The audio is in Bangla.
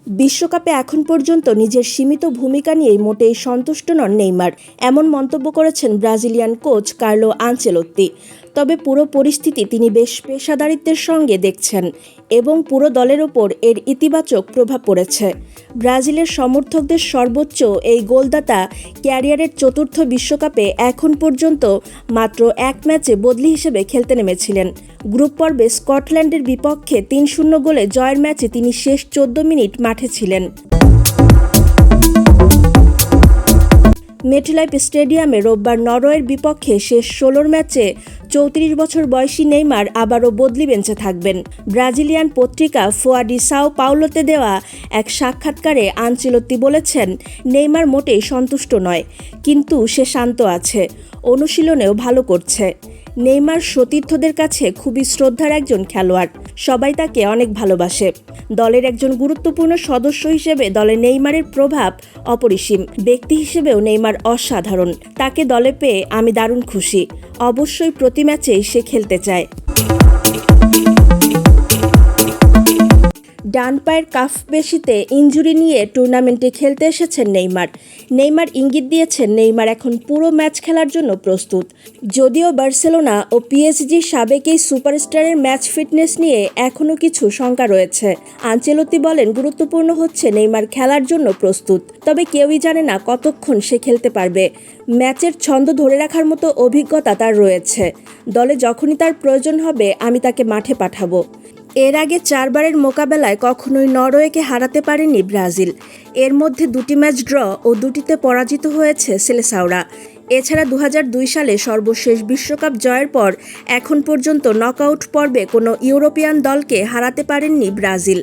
বিশ্বকাপে এখন পর্যন্ত নিজের সীমিত ভূমিকা নিয়েই মোটেই সন্তুষ্ট নন নেইমার, এমন মন্তব্য করেছেন ব্রাজিলিয়ান কোচ কার্লো আনচেলোত্তি। তবে পুরো পরিস্থিতি তিনি বেশ পেশাদারিত্বের সঙ্গে দেখছেন এবং পুরো দলের ওপর এর ইতিবাচক প্রভাব পড়েছে। ব্রাজিলের সমর্থকদের সর্বোচ্চ এই গোলদাতা ক্যারিয়ারের চতুর্থ বিশ্বকাপে এখন পর্যন্ত মাত্র এক ম্যাচে বদলি হিসেবে খেলতে নেমেছিলেন। গ্রুপ পর্বে স্কটল্যান্ডের বিপক্ষে ৩-০ গোলে জয়ের ম্যাচে তিনি শেষ ১৪ মিনিট মাঠে ছিলেন। মেটলাইফ স্টেডিয়ামে রোববার নরওয়ের বিপক্ষে শেষ ১৬ ম্যাচে ৩৪ বছর বয়সী নেইমার আবারও বদলি বেঞ্চে থাকবেন। ব্রাজিলিয়ান পত্রিকা ফোয়া ডি সাও পাওলোতে দেওয়া এক সাক্ষাৎকারে আনচেলোত্তি বলেছেন, নেইমার মোটেই সন্তুষ্ট নয়, কিন্তু সে শান্ত আছে, অনুশীলনেও ভালো করছে। নেইমার সতীর্থদের কাছে খুবই শ্রদ্ধার একজন খেলোয়াড়, সবাই তাকে অনেক ভালোবাসে। দলের একজন গুরুত্বপূর্ণ সদস্য হিসেবে দলে নেইমারের প্রভাব অপরিসীম। ব্যক্তি হিসেবেও নেইমার অসাধারণ, তাকে দলে পেয়ে আমি দারুণ খুশি। অবশ্যই প্রতি ম্যাচেই সে খেলতে চায়। ডান পায়ের কাফ পেশিতে ইনজুরি নিয়ে টুর্নামেন্টে খেলতে এসেছেন নেইমার ইঙ্গিত দিয়েছেন নেইমার এখন পুরো ম্যাচ খেলার জন্য প্রস্তুত। যদিও বার্সেলোনা ও পিএসজি সাবেক এই সুপারস্টারের ম্যাচ ফিটনেস নিয়ে এখনও কিছু শঙ্কা রয়েছে। আনচেলোত্তি বলেন, গুরুত্বপূর্ণ হচ্ছে নেইমার খেলার জন্য প্রস্তুত, তবে কেউই জানে না কতক্ষণ সে খেলতে পারবে। ম্যাচের ছন্দ ধরে রাখার মতো অভিজ্ঞতা তার রয়েছে। দলে যখনই তার প্রয়োজন হবে আমি তাকে মাঠে পাঠাবো। এর আগে ৪ বারের মোকাবেলায় কখনোই নরওয়েকে হারাতে পারেনি ব্রাজিল। এর মধ্যে ২টি ম্যাচ ড্র ও ২টিতে পরাজিত হয়েছে সেলেসাওরা। এছাড়া ২০০২ সালে সর্বশেষ বিশ্বকাপ জয়ের পর এখন পর্যন্ত নকআউট পর্বে কোনো ইউরোপিয়ান দলকে হারাতে পারেননি ব্রাজিল।